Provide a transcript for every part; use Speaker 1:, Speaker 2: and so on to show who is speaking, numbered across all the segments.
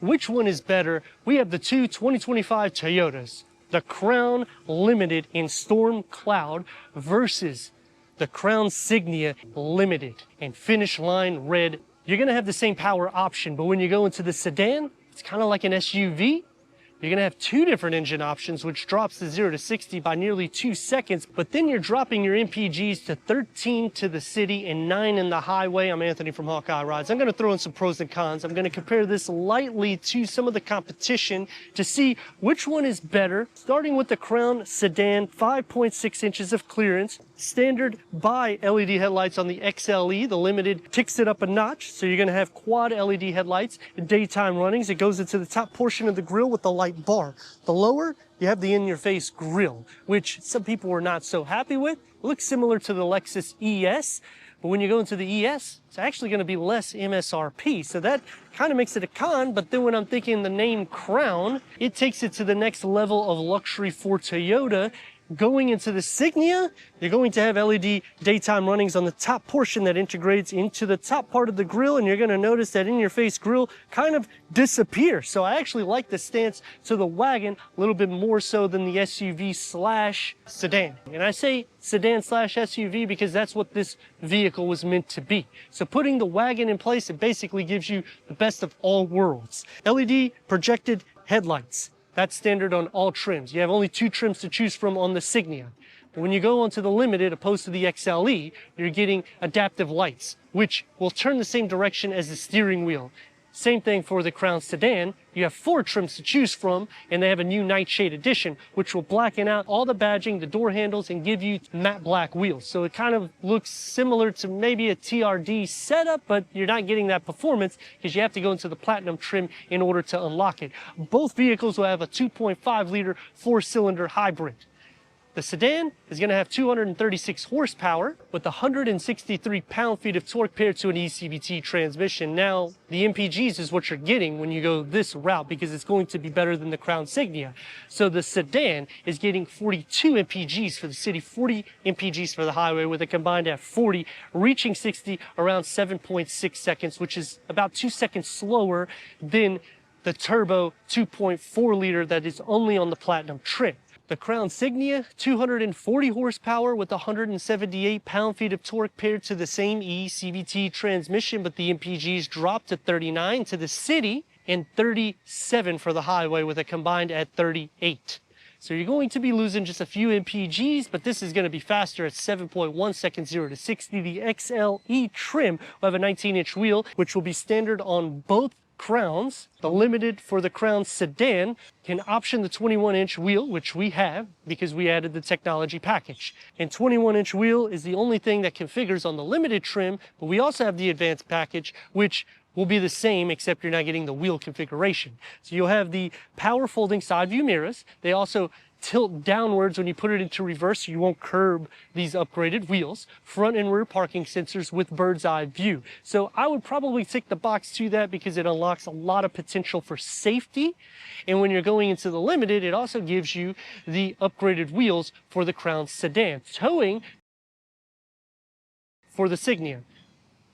Speaker 1: which one is better, we have the two 2025 Toyotas, the Crown Limited in Storm Cloud versus the Crown Signia Limited in Finish Line Red. You're gonna have the same power option, but when you go into the sedan, it's kind of like an SUV. You're gonna have two different engine options, which drops the 0 to 60 by nearly 2 seconds, but then you're dropping your MPGs to 13 to the city and 9 in the highway. I'm Anthony from Hawkeye Rides. I'm gonna throw in some pros and cons. I'm gonna compare this lightly to some of the competition to see which one is better. Starting with the Crown Sedan, 5.6 inches of clearance, standard bi LED headlights on the XLE. The Limited ticks it up a notch, so you're gonna have quad LED headlights, daytime runnings. It goes into the top portion of the grille with the light bar. The lower, you have the in-your-face grille, which some people were not so happy with. It looks similar to the Lexus ES, but when you go into the ES, it's actually going to be less MSRP, so that kind of makes it a con. But then when I'm thinking the name Crown, it takes it to the next level of luxury for Toyota. Going into the Signia, you're going to have LED daytime runnings on the top portion that integrates into the top part of the grille, and you're going to notice that in-your-face grille kind of disappears. So I actually like the stance to the wagon a little bit more so than the SUV slash sedan. And I say sedan slash SUV because that's what this vehicle was meant to be. So putting the wagon in place, it basically gives you the best of all worlds. LED projected headlights. That's standard on all trims. You have only 2 trims to choose from on the Signia. But when you go onto the Limited, opposed to the XLE, you're getting adaptive lights, which will turn the same direction as the steering wheel. Same thing for the Crown Sedan. You have 4 trims to choose from, and they have a new Nightshade Edition, which will blacken out all the badging, the door handles, and give you matte black wheels. So it kind of looks similar to maybe a TRD setup, but you're not getting that performance because you have to go into the Platinum trim in order to unlock it. Both vehicles will have a 2.5 liter 4-cylinder hybrid. The sedan is going to have 236 horsepower with 163 pound-feet of torque paired to an ECVT transmission. Now, the MPGs is what you're getting when you go this route because it's going to be better than the Crown Signia. So the sedan is getting 42 MPGs for the city, 40 MPGs for the highway with a combined at 40, reaching 60 around 7.6 seconds, which is about 2 seconds slower than the turbo 2.4 liter that is only on the Platinum trim. The Crown Signia, 240 horsepower with 178 pound-feet of torque paired to the same ECVT transmission, but the MPGs dropped to 39 to the city and 37 for the highway with a combined at 38. So you're going to be losing just a few MPGs, but this is going to be faster at 7.1 seconds 0 to 60. The XLE trim will have a 19-inch wheel, which will be standard on both Crowns. The Limited for the Crown Sedan can option the 21-inch wheel, which we have because we added the technology package. And 21-inch wheel is the only thing that configures on the Limited trim, but we also have the advanced package, which will be the same except you're not getting the wheel configuration. So you'll have the power folding side view mirrors. They also tilt downwards when you put it into reverse so you won't curb these upgraded wheels. Front and rear parking sensors with bird's eye view. So I would probably tick the box to that because it unlocks a lot of potential for safety. And when you're going into the Limited, it also gives you the upgraded wheels for the Crown Sedan. Towing for the Signia.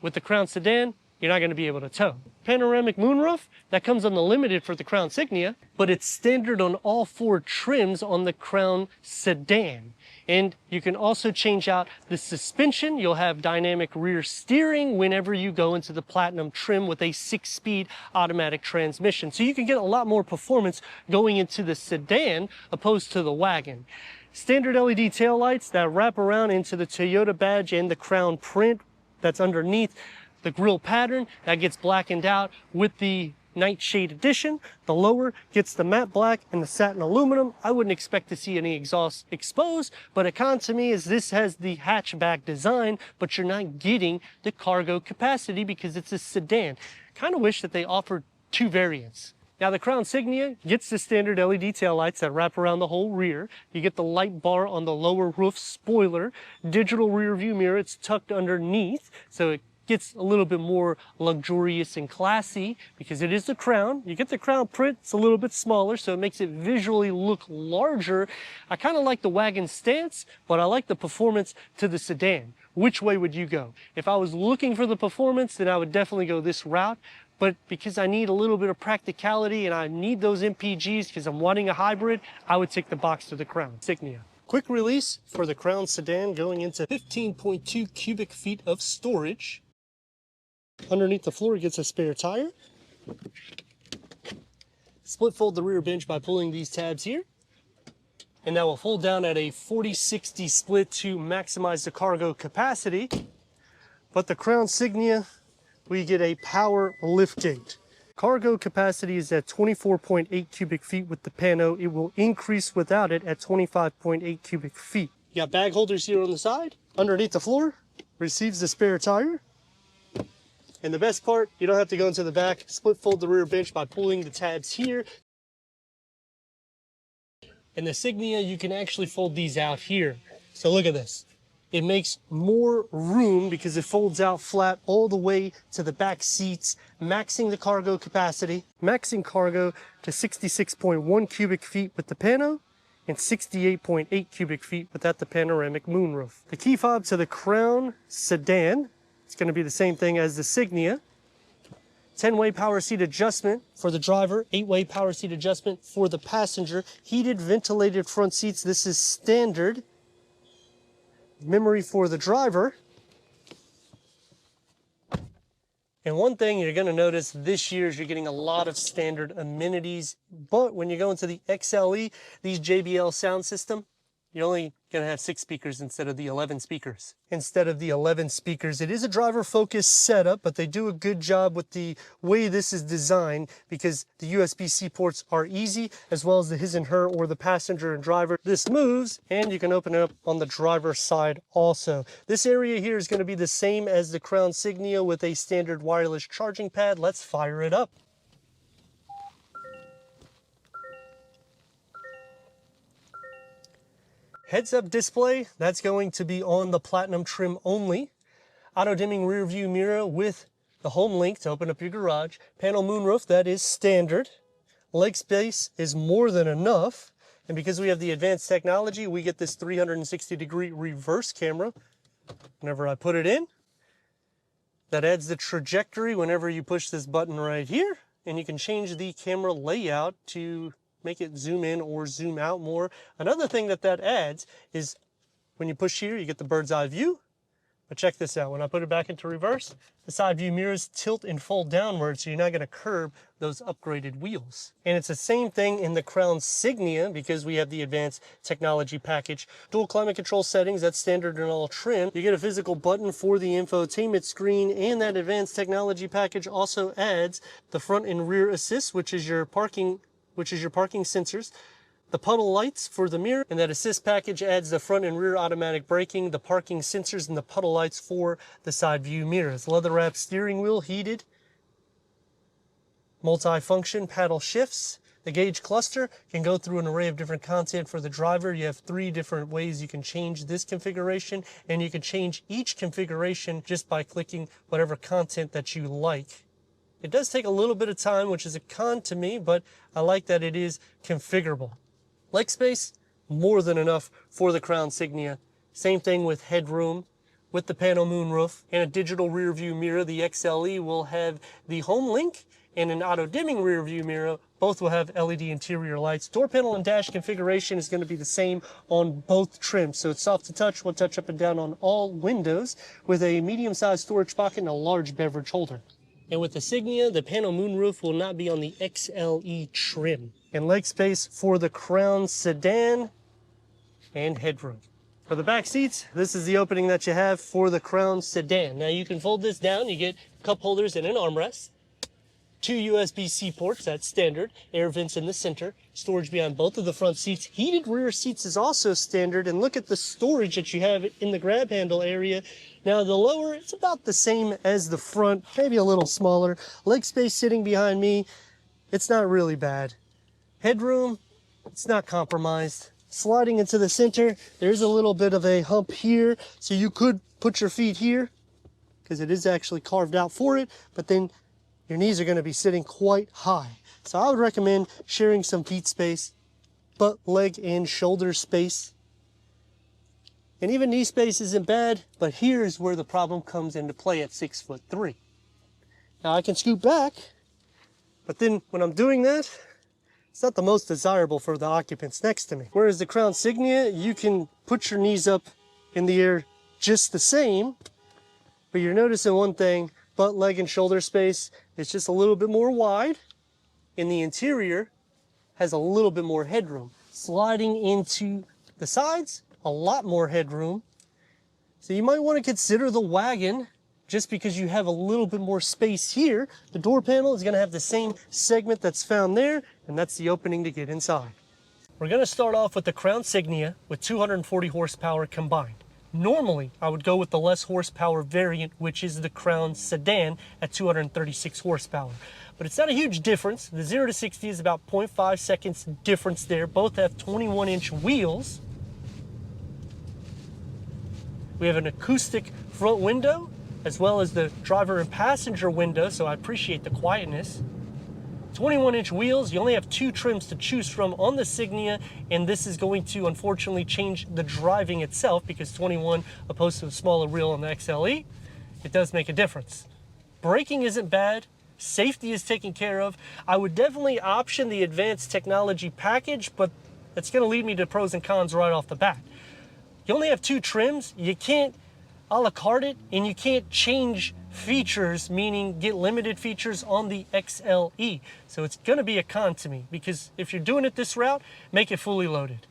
Speaker 1: With the Crown Sedan, you're not going to be able to tow. Panoramic moonroof, that comes on the Limited for the Crown Signia, but it's standard on all 4 trims on the Crown Sedan. And you can also change out the suspension. You'll have dynamic rear steering whenever you go into the Platinum trim with a 6-speed automatic transmission. So you can get a lot more performance going into the sedan opposed to the wagon. Standard LED taillights that wrap around into the Toyota badge and the Crown print that's underneath the grille pattern that gets blackened out with the Nightshade Edition. The lower gets the matte black and the satin aluminum. I wouldn't expect to see any exhaust exposed, but a con to me is this has the hatchback design, but you're not getting the cargo capacity because it's a sedan. Kind of wish that they offered 2 variants. Now the Crown Signia gets the standard LED taillights that wrap around the whole rear. You get the light bar on the lower roof spoiler, digital rear view mirror, it's tucked underneath, so it gets a little bit more luxurious and classy because it is the Crown. You get the Crown print, it's a little bit smaller, so it makes it visually look larger. I kind of like the wagon stance, but I like the performance to the sedan. Which way would you go? If I was looking for the performance, then I would definitely go this route. but because I need a little bit of practicality and I need those MPGs because I'm wanting a hybrid, I would take the box to the Crown Signia. Quick release for the Crown sedan, going into 15.2 cubic feet of storage. Underneath the floor gets a spare tire. Split fold the rear bench by pulling these tabs here. And that will fold down at a 40-60 split to maximize the cargo capacity. But the Crown Signia, we get a power liftgate. Cargo capacity is at 24.8 cubic feet with the pano. It will increase without it at 25.8 cubic feet. You got bag holders here on the side. Underneath the floor, receives the spare tire. And the best part, you don't have to go into the back. Split fold the rear bench by pulling the tabs here. In the Signia, you can actually fold these out here. So look at this. It makes more room because it folds out flat all the way to the back seats, maxing the cargo capacity, maxing cargo to 66.1 cubic feet with the pano and 68.8 cubic feet without the panoramic moonroof. The key fob to the Crown sedan, it's going to be the same thing as the Signia. 10-way power seat adjustment for the driver, 8-way power seat adjustment for the passenger, heated ventilated front seats. This is standard. Memory for the driver. And one thing you're going to notice this year is you're getting a lot of standard amenities, but when you go into the XLE, these JBL sound system, you're only going to have 6 speakers instead of the 11 speakers. Instead of the 11 speakers, it is a driver-focused setup, but they do a good job with the way this is designed because the USB-C ports are easy, as well as the his and her or the passenger and driver. This moves, and you can open it up on the driver's side also. This area here is going to be the same as the Crown Signia with a standard wireless charging pad. Let's fire it up. Heads-up display, that's going to be on the Platinum trim only. Auto-dimming rear view mirror with the home link to open up your garage. Panel moonroof, that is standard. Leg space is more than enough. And because we have the advanced technology, we get this 360-degree reverse camera. Whenever I put it in, that adds the trajectory whenever you push this button right here. And you can change the camera layout to make it zoom in or zoom out more. Another thing that adds is when you push here, you get the bird's eye view. But check this out. When I put it back into reverse, the side view mirrors tilt and fold downward, so you're not going to curb those upgraded wheels. And it's the same thing in the Crown Signia because we have the advanced technology package. Dual climate control settings, that's standard in all trim. You get a physical button for the infotainment screen, and that advanced technology package also adds the front and rear assist, which is your parking sensors, the puddle lights for the mirror, and that assist package adds the front and rear automatic braking, the parking sensors, and the puddle lights for the side view mirrors. Leather wrapped steering wheel, heated, multi-function paddle shifts. The gauge cluster can go through an array of different content for the driver. You have 3 different ways you can change this configuration, and you can change each configuration just by clicking whatever content that you like. It does take a little bit of time, which is a con to me, but I like that it is configurable. Leg space, more than enough for the Crown Signia. Same thing with headroom. With the panel moonroof and a digital rear view mirror, the XLE will have the home link and an auto dimming rear view mirror. Both will have LED interior lights. Door panel and dash configuration is going to be the same on both trims. So it's soft to touch, will touch up and down on all windows with a medium-sized storage pocket and a large beverage holder. And with the Signia, the panel moonroof will not be on the XLE trim. And leg space for the Crown sedan and headroom. For the back seats, this is the opening that you have for the Crown sedan. Now you can fold this down, you get cup holders and an armrest. 2 USB-C ports, that's standard. Air vents in the center. Storage behind both of the front seats. Heated rear seats is also standard. And look at the storage that you have in the grab handle area. Now the lower, it's about the same as the front, maybe a little smaller. Leg space sitting behind me, it's not really bad. Headroom, it's not compromised. Sliding into the center, there's a little bit of a hump here. So you could put your feet here because it is actually carved out for it. But then your knees are going to be sitting quite high. So I would recommend sharing some feet space, butt, leg, and shoulder space. And even knee space isn't bad, but here's where the problem comes into play at 6'3". Now I can scoot back, but then when I'm doing that, it's not the most desirable for the occupants next to me. Whereas the Crown Signia, you can put your knees up in the air just the same, but you're noticing one thing, butt, leg, and shoulder space is just a little bit more wide, and the interior has a little bit more headroom. Sliding into the sides, a lot more headroom. So you might want to consider the wagon just because you have a little bit more space here. The door panel is going to have the same segment that's found there, and that's the opening to get inside. We're going to start off with the Crown Signia with 240 horsepower combined. Normally, I would go with the less horsepower variant, which is the Crown Sedan at 236 horsepower. But it's not a huge difference. The 0 to 60 is about 0.5 seconds difference there. Both have 21-inch wheels. We have an acoustic front window, as well as the driver and passenger window, so I appreciate the quietness. 21-inch wheels, you only have 2 trims to choose from on the Signia, and this is going to unfortunately change the driving itself because 21 opposed to the smaller wheel on the XLE, it does make a difference. Braking isn't bad, safety is taken care of. I would definitely option the advanced technology package, but that's going to lead me to pros and cons right off the bat. You only have 2 trims, you can't a la carte it, and you can't change features, meaning get limited features on the XLE. So it's going to be a con to me, because if you're doing it this route, make it fully loaded.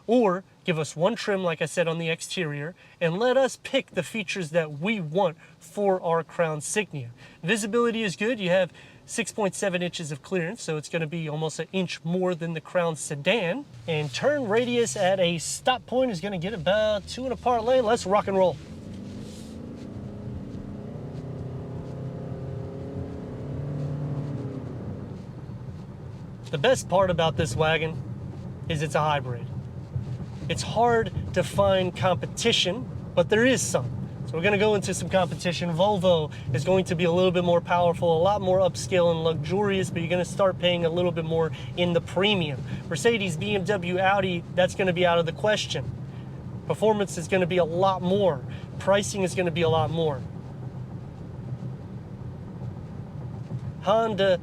Speaker 1: Or give us 1 trim, like I said, on the exterior, and let us pick the features that we want for our Crown Signia. Visibility is good. You have 6.7 inches of clearance, so it's going to be almost 1 inch more than the Crown Sedan. And turn radius at a stop point is going to get about 2 and a part lane. Let's rock and roll. The best part about this wagon is it's a hybrid. It's hard to find competition, but there is some. So we're going to go into some competition. Volvo is going to be a little bit more powerful, a lot more upscale and luxurious, but you're going to start paying a little bit more in the premium. Mercedes, BMW, Audi, that's going to be out of the question. Performance is going to be a lot more. Pricing is going to be a lot more. Honda,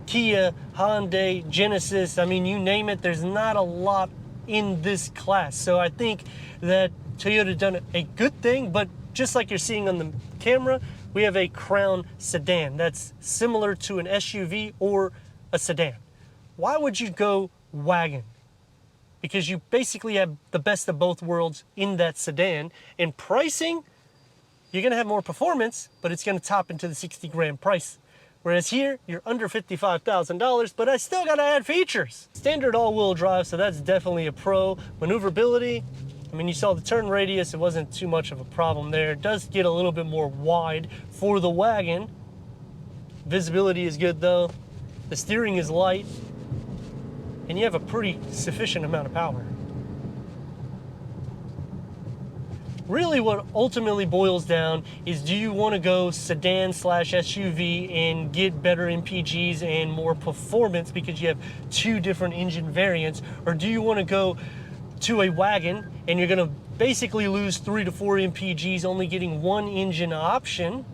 Speaker 1: Kia, Hyundai, Genesis, I mean, you name it, there's not a lot in this class. So I think that Toyota done a good thing, but just like you're seeing on the camera, we have a Crown Sedan that's similar to an SUV or a sedan. Why would you go wagon? Because you basically have the best of both worlds in that sedan. In pricing, you're gonna have more performance, but it's gonna top into the 60 grand price. Whereas here, you're under $55,000, but I still gotta add features. Standard all-wheel drive, so that's definitely a pro. Maneuverability, I mean, you saw the turn radius, it wasn't too much of a problem there. It does get a little bit more wide for the wagon. Visibility is good though. The steering is light, and you have a pretty sufficient amount of power. Really what ultimately boils down is, do you want to go sedan slash SUV and get better MPGs and more performance because you have 2 different engine variants, or do you want to go to a wagon and you're going to basically lose 3 to 4 MPGs, only getting 1 engine option,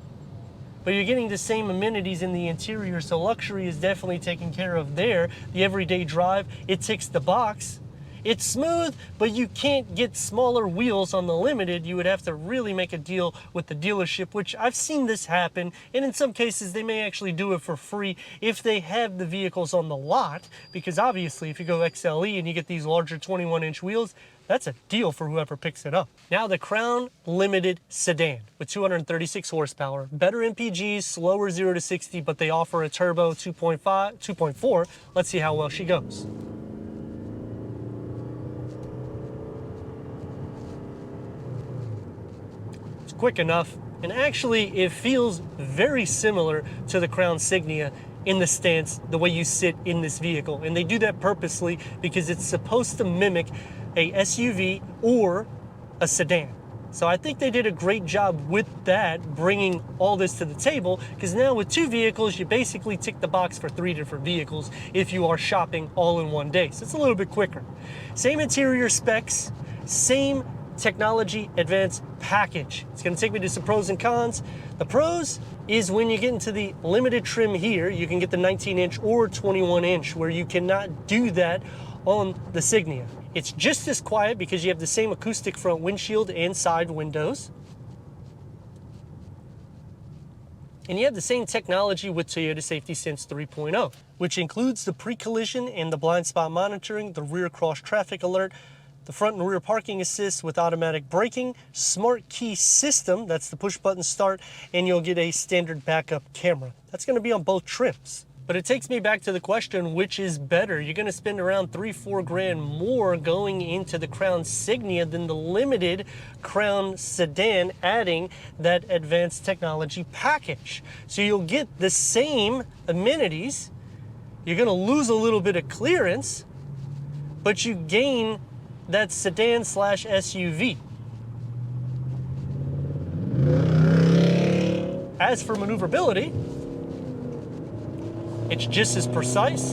Speaker 1: but you're getting the same amenities in the interior, so luxury is definitely taken care of there. The everyday drive, it ticks the box. It's smooth, but you can't get smaller wheels on the Limited. You would have to really make a deal with the dealership, which I've seen this happen, and in some cases they may actually do it for free if they have the vehicles on the lot, because obviously if you go XLE and you get these larger 21-inch wheels, that's a deal for whoever picks it up. Now the Crown Limited Sedan with 236 horsepower, better MPGs, slower 0 to 60, but they offer a turbo 2.4. Let's see how well she goes. Quick enough, and actually it feels very similar to the Crown Signia in the stance, the way you sit in this vehicle, and they do that purposely because it's supposed to mimic a SUV or a sedan. So I think they did a great job with that, bringing all this to the table, because now with 2 vehicles you basically tick the box for 3 different vehicles if you are shopping all in one day, so it's a little bit quicker. Same interior specs, same Technology Advanced Package. It's going to take me to some pros and cons. The pros is when you get into the limited trim here, you can get the 19-inch or 21-inch, where you cannot do that on the Signia. It's just as quiet because you have the same acoustic front windshield and side windows. And you have the same technology with Toyota Safety Sense 3.0, which includes the pre-collision and the blind spot monitoring, the rear cross traffic alert, the front and rear parking assist with automatic braking, smart key system, that's the push button start, and you'll get a standard backup camera. That's going to be on both trims. But it takes me back to the question, which is better? You're going to spend around $3-4 grand more going into the Crown Signia than the limited Crown sedan, adding that advanced technology package. So you'll get the same amenities. You're going to lose a little bit of clearance, but you gain that sedan slash SUV. As for maneuverability, it's just as precise.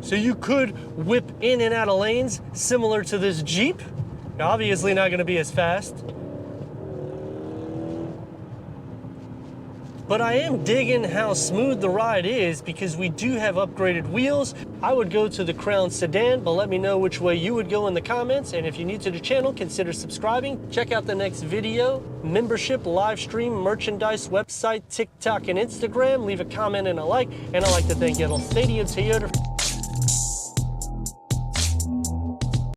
Speaker 1: So you could whip in and out of lanes similar to this Jeep. Now, obviously not going to be as fast. But I am digging how smooth the ride is because we do have upgraded wheels. I would go to the Crown sedan, but let me know which way you would go in the comments. And if you're new to the channel, consider subscribing. Check out the next video, membership, live stream, merchandise, website, TikTok, and Instagram. Leave a comment and a like. And I'd like to thank Yellow Stadium Toyota